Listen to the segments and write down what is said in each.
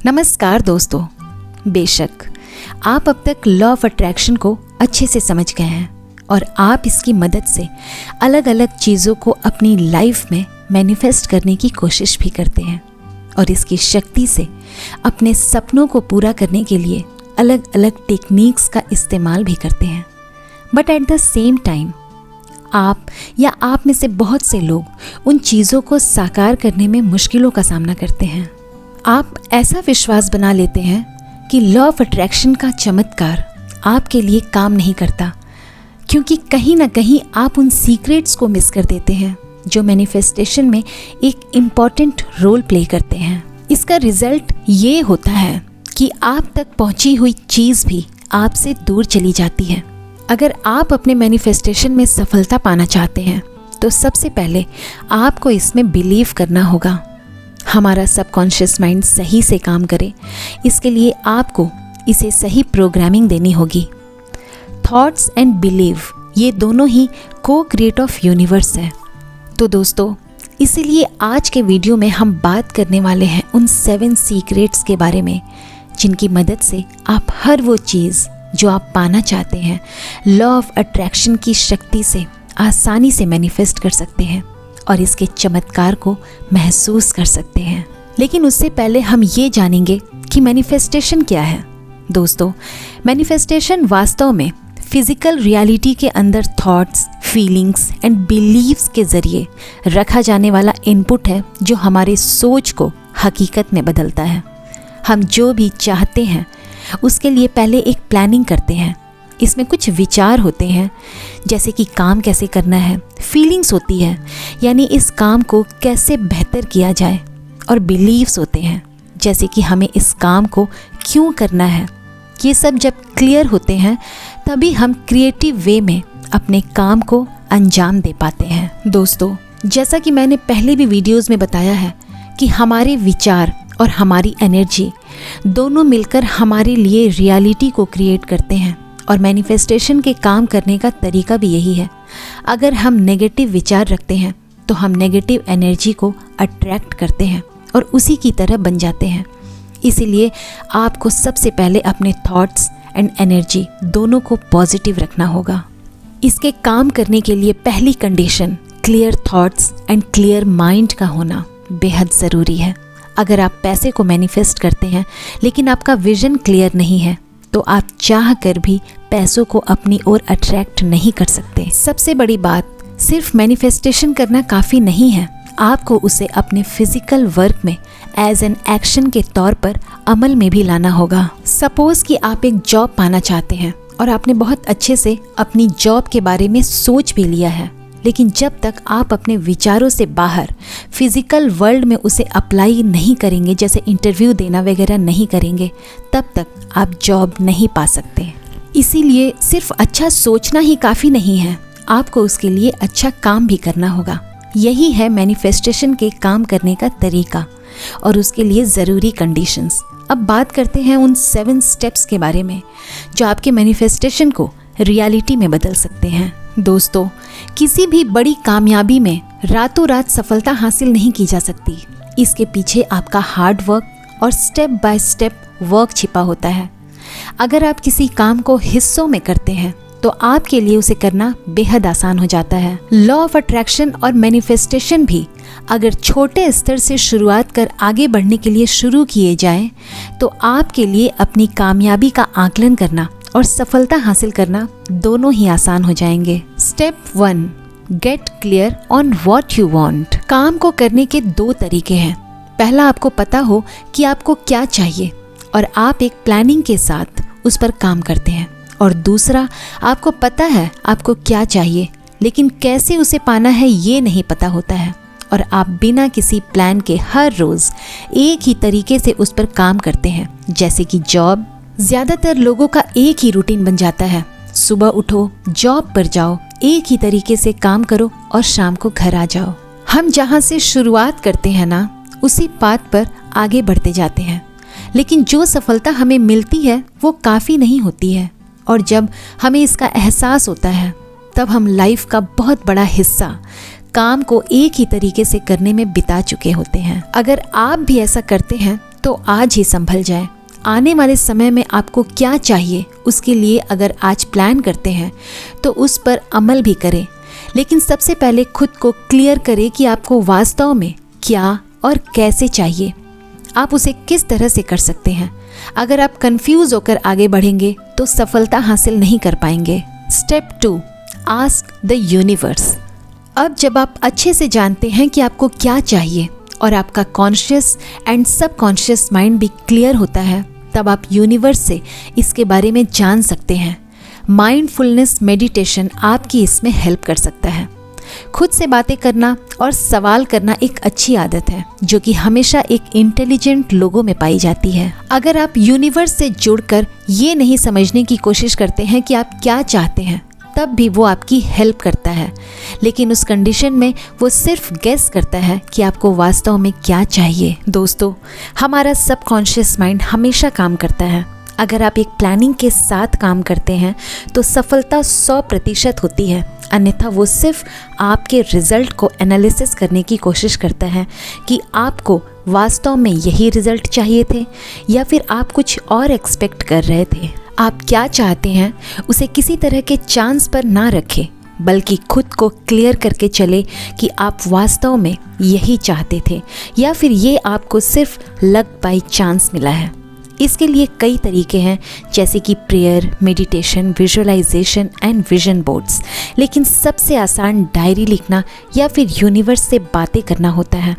नमस्कार दोस्तों। बेशक आप अब तक लॉ ऑफ अट्रैक्शन को अच्छे से समझ गए हैं और आप इसकी मदद से अलग अलग चीज़ों को अपनी लाइफ में मैनिफेस्ट करने की कोशिश भी करते हैं और इसकी शक्ति से अपने सपनों को पूरा करने के लिए अलग अलग टेक्निक्स का इस्तेमाल भी करते हैं। But at the same time आप या आप में से बहुत से लोग उन चीज़ों को साकार करने में मुश्किलों का सामना करते हैं। आप ऐसा विश्वास बना लेते हैं कि लॉ ऑफ अट्रैक्शन का चमत्कार आपके लिए काम नहीं करता, क्योंकि कहीं ना कहीं आप उन सीक्रेट्स को मिस कर देते हैं जो मैनिफेस्टेशन में एक इम्पॉर्टेंट रोल प्ले करते हैं। इसका रिजल्ट ये होता है कि आप तक पहुंची हुई चीज़ भी आपसे दूर चली जाती है। अगर आप अपने मैनिफेस्टेशन में सफलता पाना चाहते हैं तो सबसे पहले आपको इसमें बिलीव करना होगा। हमारा सबकॉन्शियस माइंड सही से काम करे, इसके लिए आपको इसे सही प्रोग्रामिंग देनी होगी। थॉट्स एंड बिलीव ये दोनों ही को क्रिएट ऑफ यूनिवर्स है। तो दोस्तों, इसीलिए आज के वीडियो में हम बात करने वाले हैं उन 7 सीक्रेट्स के बारे में जिनकी मदद से आप हर वो चीज़ जो आप पाना चाहते हैं लॉ ऑफ अट्रैक्शन की शक्ति से आसानी से मैनिफेस्ट कर सकते हैं और इसके चमत्कार को महसूस कर सकते हैं। लेकिन उससे पहले हम ये जानेंगे कि मैनिफेस्टेशन क्या है। दोस्तों, मैनिफेस्टेशन वास्तव में फिजिकल रियलिटी के अंदर थॉट्स, फीलिंग्स एंड बिलीव्स के ज़रिए रखा जाने वाला इनपुट है जो हमारे सोच को हकीकत में बदलता है। हम जो भी चाहते हैं उसके लिए पहले एक प्लानिंग करते हैं। इसमें कुछ विचार होते हैं, जैसे कि काम कैसे करना है। फीलिंग्स होती है, यानी इस काम को कैसे बेहतर किया जाए। और बिलीव्स होते हैं, जैसे कि हमें इस काम को क्यों करना है। ये सब जब क्लियर होते हैं तभी हम क्रिएटिव वे में अपने काम को अंजाम दे पाते हैं। दोस्तों, जैसा कि मैंने पहले भी वीडियोज़ में बताया है कि हमारे विचार और हमारी एनर्जी दोनों मिलकर हमारे लिए रियलिटी को क्रिएट करते हैं और मैनिफेस्टेशन के काम करने का तरीका भी यही है। अगर हम नेगेटिव विचार रखते हैं तो हम नेगेटिव एनर्जी को अट्रैक्ट करते हैं और उसी की तरह बन जाते हैं। इसीलिए आपको सबसे पहले अपने थॉट्स एंड एनर्जी दोनों को पॉजिटिव रखना होगा। इसके काम करने के लिए पहली condition clear thoughts and clear mind का होना बेहद ज़रूरी है। अगर आप पैसे को मैनिफेस्ट करते हैं लेकिन आपका विजन क्लियर नहीं है तो आप चाह कर भी पैसों को अपनी ओर अट्रैक्ट नहीं कर सकते। सबसे बड़ी बात, सिर्फ मैनिफेस्टेशन करना काफ़ी नहीं है, आपको उसे अपने फिजिकल वर्क में एज एन एक्शन के तौर पर अमल में भी लाना होगा। सपोज कि आप एक जॉब पाना चाहते हैं और आपने बहुत अच्छे से अपनी जॉब के बारे में सोच भी लिया है, लेकिन जब तक आप अपने विचारों से बाहर फिजिकल वर्ल्ड में उसे अप्लाई नहीं करेंगे, जैसे इंटरव्यू देना वगैरह नहीं करेंगे, तब तक आप जॉब नहीं पा सकते। इसीलिए सिर्फ अच्छा सोचना ही काफ़ी नहीं है, आपको उसके लिए अच्छा काम भी करना होगा। यही है मैनिफेस्टेशन के काम करने का तरीका और उसके लिए ज़रूरी कंडीशंस। अब बात करते हैं उन 7 स्टेप्स के बारे में जो आपके मैनिफेस्टेशन को रियलिटी में बदल सकते हैं। दोस्तों, किसी भी बड़ी कामयाबी में रातों रात सफलता हासिल नहीं की जा सकती। इसके पीछे आपका हार्ड वर्क और स्टेप बाय स्टेप वर्क छिपा होता है। अगर आप किसी काम को हिस्सों में करते हैं तो आपके लिए उसे करना बेहद आसान हो जाता है। लॉ ऑफ अट्रैक्शन और मैनिफेस्टेशन भी अगर छोटे स्तर से शुरुआत कर आगे बढ़ने के लिए शुरू किए जाएं तो आपके लिए अपनी कामयाबी का आकलन करना और सफलता हासिल करना दोनों ही आसान हो जाएंगे। Step 1, get clear on what you want. काम को करने के 2 तरीके हैं। पहला, आपको पता हो कि आपको क्या चाहिए और आप एक प्लानिंग के साथ उस पर काम करते हैं। और दूसरा, आपको पता है आपको क्या चाहिए लेकिन कैसे उसे पाना है ये नहीं पता होता है और आप बिना किसी प्लान के हर रोज़ एक ही तरीके से उस पर काम करते हैं, जैसे कि जॉब। ज़्यादातर लोगों का एक ही रूटीन बन जाता है। सुबह उठो, जॉब पर जाओ, एक ही तरीके से काम करो और शाम को घर आ जाओ। हम जहाँ से शुरुआत करते हैं ना, उसी पाथ पर आगे बढ़ते जाते हैं, लेकिन जो सफलता हमें मिलती है वो काफ़ी नहीं होती है। और जब हमें इसका एहसास होता है तब हम लाइफ का बहुत बड़ा हिस्सा काम को एक ही तरीके से करने में बिता चुके होते हैं। अगर आप भी ऐसा करते हैं तो आज ही संभल जाए। आने वाले समय में आपको क्या चाहिए उसके लिए अगर आज प्लान करते हैं तो उस पर अमल भी करें, लेकिन सबसे पहले खुद को क्लियर करें कि आपको वास्तव में क्या और कैसे चाहिए, आप उसे किस तरह से कर सकते हैं। अगर आप कंफ्यूज होकर आगे बढ़ेंगे तो सफलता हासिल नहीं कर पाएंगे। Step 2, ask the universe. अब जब आप अच्छे से जानते हैं कि आपको क्या चाहिए और आपका कॉन्शियस एंड सबकॉन्शियस माइंड भी क्लियर होता है, तब आप यूनिवर्स से इसके बारे में जान सकते हैं। माइंडफुलनेस मेडिटेशन आपकी इसमें हेल्प कर सकता है। खुद से बातें करना और सवाल करना एक अच्छी आदत है जो कि हमेशा एक इंटेलिजेंट लोगों में पाई जाती है। अगर आप यूनिवर्स से जुड़कर ये नहीं समझने की कोशिश करते हैं कि आप क्या चाहते हैं, तब भी वो आपकी हेल्प करता है, लेकिन उस कंडीशन में वो सिर्फ गेस करता है कि आपको वास्तव में क्या चाहिए। दोस्तों, हमारा सबकॉन्शियस माइंड हमेशा काम करता है। अगर आप एक प्लानिंग के साथ काम करते हैं तो सफलता 100% होती है, अन्यथा वो सिर्फ आपके रिजल्ट को एनालिसिस करने की कोशिश करता है कि आपको वास्तव में यही रिजल्ट चाहिए थे या फिर आप कुछ और एक्सपेक्ट कर रहे थे। आप क्या चाहते हैं उसे किसी तरह के चांस पर ना रखें, बल्कि खुद को क्लियर करके चले कि आप वास्तव में यही चाहते थे या फिर ये आपको सिर्फ लक बाय चांस मिला है। इसके लिए कई तरीके हैं, जैसे कि prayer, meditation, visualisation and vision boards, लेकिन सबसे आसान डायरी लिखना या फिर यूनिवर्स से बातें करना होता है।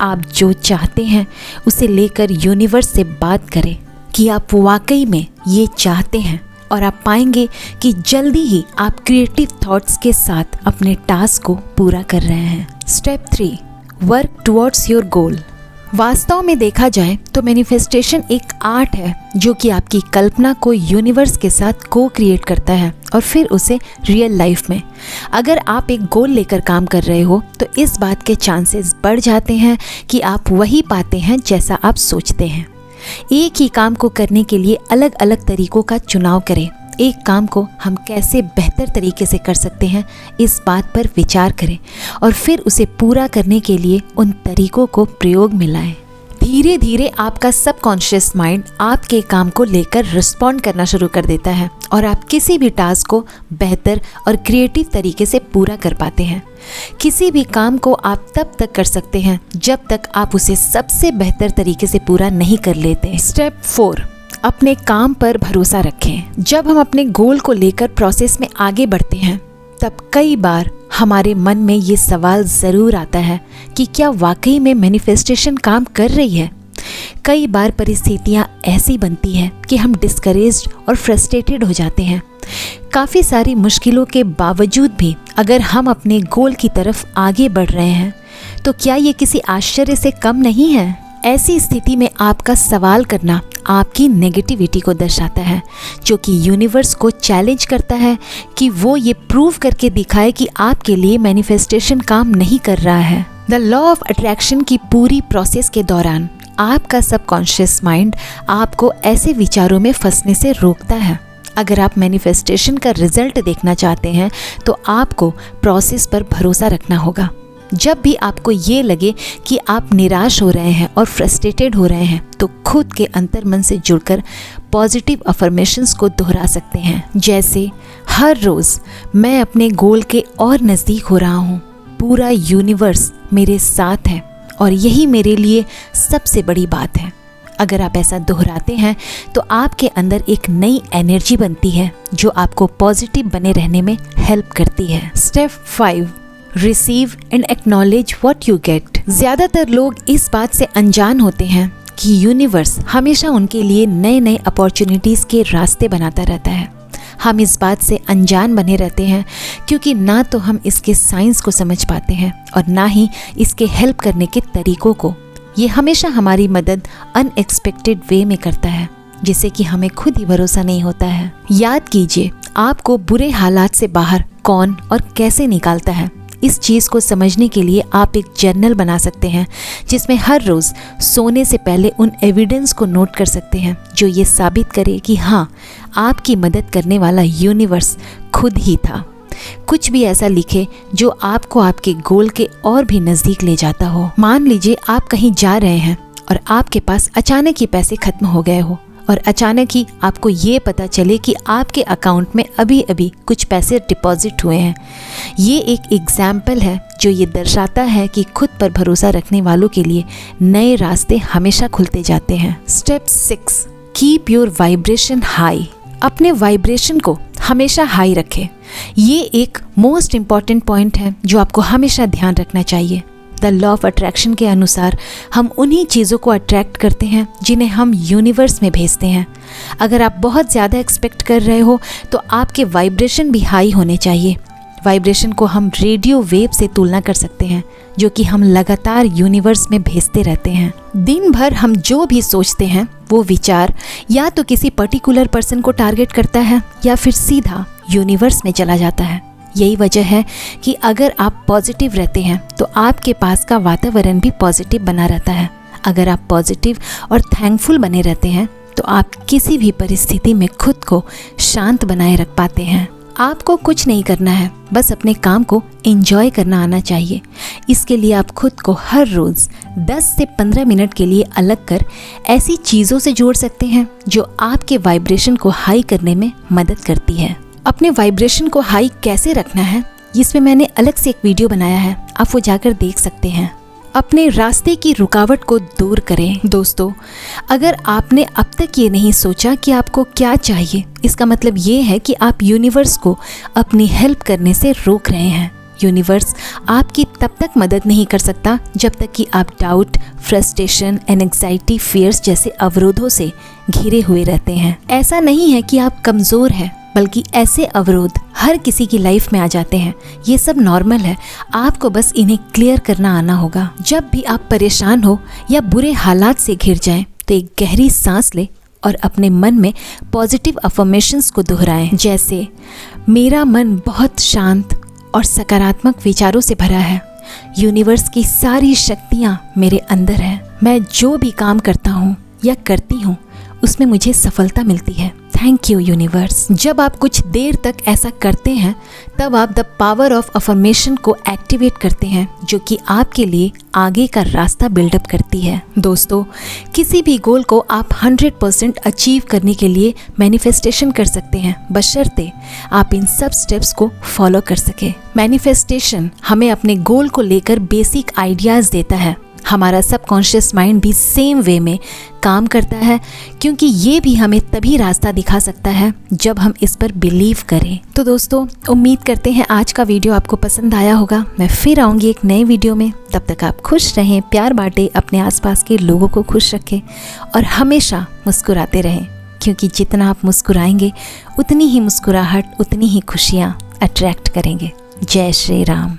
आप जो चाहते हैं उसे लेकर यूनिवर्स से बात करें कि आप वाकई में ये चाहते हैं, और आप पाएंगे कि जल्दी ही आप क्रिएटिव थॉट्स के साथ अपने टास्क को पूरा कर रहे हैं। Step 3, work towards your goal. वास्तव में देखा जाए तो मैनिफेस्टेशन एक आर्ट है जो कि आपकी कल्पना को यूनिवर्स के साथ को क्रिएट करता है और फिर उसे रियल लाइफ में। अगर आप एक गोल लेकर काम कर रहे हो तो इस बात के चांसेस बढ़ जाते हैं कि आप वही पाते हैं जैसा आप सोचते हैं। एक ही काम को करने के लिए अलग अलग तरीकों का चुनाव करें। एक काम को हम कैसे बेहतर तरीके से कर सकते हैं, इस बात पर विचार करें और फिर उसे पूरा करने के लिए उन तरीकों को प्रयोग में लाएं। धीरे धीरे आपका सबकॉन्शियस माइंड आपके काम को लेकर रिस्पॉन्ड करना शुरू कर देता है और आप किसी भी टास्क को बेहतर और क्रिएटिव तरीके से पूरा कर पाते हैं। किसी भी काम को आप तब तक कर सकते हैं जब तक आप उसे सबसे बेहतर तरीके से पूरा नहीं कर लेते। स्टेप 4, अपने काम पर भरोसा रखें। जब हम अपने गोल को लेकर प्रोसेस में आगे बढ़ते हैं तब कई बार हमारे मन में ये सवाल ज़रूर आता है कि क्या वाकई में मैनिफेस्टेशन काम कर रही है। कई बार परिस्थितियाँ ऐसी बनती हैं कि हम डिस्करेज्ड और फ्रस्ट्रेटेड हो जाते हैं। काफ़ी सारी मुश्किलों के बावजूद भी अगर हम अपने गोल की तरफ आगे बढ़ रहे हैं तो क्या ये किसी आश्चर्य से कम नहीं है। ऐसी स्थिति में आपका सवाल करना आपकी नेगेटिविटी को दर्शाता है, जो कि यूनिवर्स को चैलेंज करता है कि वो ये प्रूव करके दिखाए कि आपके लिए मैनिफेस्टेशन काम नहीं कर रहा है। द लॉ ऑफ अट्रैक्शन की पूरी प्रोसेस के दौरान आपका सबकॉन्शियस माइंड आपको ऐसे विचारों में फंसने से रोकता है। अगर आप मैनिफेस्टेशन का रिजल्ट देखना चाहते हैं तो आपको प्रोसेस पर भरोसा रखना होगा। जब भी आपको ये लगे कि आप निराश हो रहे हैं और फ्रस्ट्रेटेड हो रहे हैं तो खुद के अंतर्मन से जुड़कर पॉजिटिव अफर्मेशंस को दोहरा सकते हैं, जैसे हर रोज़ मैं अपने गोल के और नज़दीक हो रहा हूँ, पूरा यूनिवर्स मेरे साथ है और यही मेरे लिए सबसे बड़ी बात है। अगर आप ऐसा दोहराते हैं तो आपके अंदर एक नई एनर्जी बनती है जो आपको पॉजिटिव बने रहने में हेल्प करती है। Step 5, receive and acknowledge what you get. ज़्यादातर लोग इस बात से अनजान होते हैं कि यूनिवर्स हमेशा उनके लिए नए नए अपॉर्चुनिटीज़ के रास्ते बनाता रहता है। हम इस बात से अनजान बने रहते हैं क्योंकि ना तो हम इसके साइंस को समझ पाते हैं और ना ही इसके हेल्प करने के तरीकों को। ये हमेशा हमारी मदद अनएक्सपेक्टेड वे में करता है, जिससे कि हमें खुद ही भरोसा नहीं होता है। याद कीजिए, आपको बुरे हालात से बाहर कौन और कैसे निकालता है। इस चीज़ को समझने के लिए आप एक जर्नल बना सकते हैं जिसमें हर रोज़ सोने से पहले उन एविडेंस को नोट कर सकते हैं जो ये साबित करे कि हाँ, आपकी मदद करने वाला यूनिवर्स खुद ही था। कुछ भी ऐसा लिखे जो आपको आपके गोल के और भी नज़दीक ले जाता हो। मान लीजिए आप कहीं जा रहे हैं और आपके पास अचानक ही पैसे खत्म हो गए हो और अचानक ही आपको ये पता चले कि आपके अकाउंट में अभी अभी कुछ पैसे डिपॉजिट हुए हैं। ये एक एग्जाम्पल है जो ये दर्शाता है कि खुद पर भरोसा रखने वालों के लिए नए रास्ते हमेशा खुलते जाते हैं। Step 6, keep your vibration high. अपने वाइब्रेशन को हमेशा हाई रखें। ये एक मोस्ट इम्पॉर्टेंट पॉइंट है जो आपको हमेशा ध्यान रखना चाहिए। द लॉ ऑफ अट्रैक्शन के अनुसार हम उन्हीं चीज़ों को अट्रैक्ट करते हैं जिन्हें हम यूनिवर्स में भेजते हैं। अगर आप बहुत ज़्यादा एक्सपेक्ट कर रहे हो तो आपके वाइब्रेशन भी हाई होने चाहिए। वाइब्रेशन को हम रेडियो वेव से तुलना कर सकते हैं जो कि हम लगातार यूनिवर्स में भेजते रहते हैं। दिन भर हम जो भी सोचते हैं वो विचार या तो किसी पर्टिकुलर पर्सन को टारगेट करता है या फिर सीधा यूनिवर्स में चला जाता है। यही वजह है कि अगर आप पॉजिटिव रहते हैं तो आपके पास का वातावरण भी पॉजिटिव बना रहता है। अगर आप पॉजिटिव और थैंकफुल बने रहते हैं तो आप किसी भी परिस्थिति में खुद को शांत बनाए रख पाते हैं। आपको कुछ नहीं करना है, बस अपने काम को एंजॉय करना आना चाहिए। इसके लिए आप खुद को हर रोज़ 10 से 15 मिनट के लिए अलग कर ऐसी चीज़ों से जोड़ सकते हैं जो आपके वाइब्रेशन को हाई करने में मदद करती है। अपने वाइब्रेशन को हाई कैसे रखना है, इसमें मैंने अलग से एक वीडियो बनाया है, आप वो जाकर देख सकते हैं। अपने रास्ते की रुकावट को दूर करें। दोस्तों, अगर आपने अब तक ये नहीं सोचा कि आपको क्या चाहिए, इसका मतलब ये है कि आप यूनिवर्स को अपनी हेल्प करने से रोक रहे हैं। यूनिवर्स आपकी तब तक मदद नहीं कर सकता जब तक कि आप डाउट, फ्रस्ट्रेशन, एंग्जाइटी, फियर्स जैसे अवरोधों से घिरे हुए रहते हैं। ऐसा नहीं है कि आप कमज़ोर हैं, बल्कि ऐसे अवरोध हर किसी की लाइफ में आ जाते हैं। ये सब नॉर्मल है, आपको बस इन्हें क्लियर करना आना होगा। जब भी आप परेशान हो या बुरे हालात से घिर जाएं, तो एक गहरी सांस लें और अपने मन में पॉजिटिव अफर्मेशंस को दोहराएं, जैसे मेरा मन बहुत शांत और सकारात्मक विचारों से भरा है। यूनिवर्स की सारी शक्तियाँ मेरे अंदर हैं। मैं जो भी काम करता हूँ या करती हूँ उसमें मुझे सफलता मिलती है। Thank you universe. जब आप कुछ देर तक ऐसा करते हैं तब आप द पावर ऑफ अफर्मेशन को एक्टिवेट करते हैं, जो कि आपके लिए आगे का रास्ता बिल्डअप करती है। दोस्तों, किसी भी गोल को आप 100% अचीव करने के लिए मैनिफेस्टेशन कर सकते हैं, बशर्ते आप इन सब स्टेप्स को फॉलो कर सके। मैनिफेस्टेशन हमें अपने गोल को लेकर बेसिक आइडियाज़ देता है। हमारा सबकॉन्शियस माइंड भी सेम वे में काम करता है, क्योंकि ये भी हमें तभी रास्ता दिखा सकता है जब हम इस पर बिलीव करें। तो दोस्तों, उम्मीद करते हैं आज का वीडियो आपको पसंद आया होगा। मैं फिर आऊँगी एक नए वीडियो में। तब तक आप खुश रहें, प्यार बांटें, अपने आसपास के लोगों को खुश रखें और हमेशा मुस्कुराते रहें, क्योंकि जितना आप मुस्कुराएंगे उतनी ही मुस्कुराहट, उतनी ही खुशियाँ अट्रैक्ट करेंगे। जय श्री राम।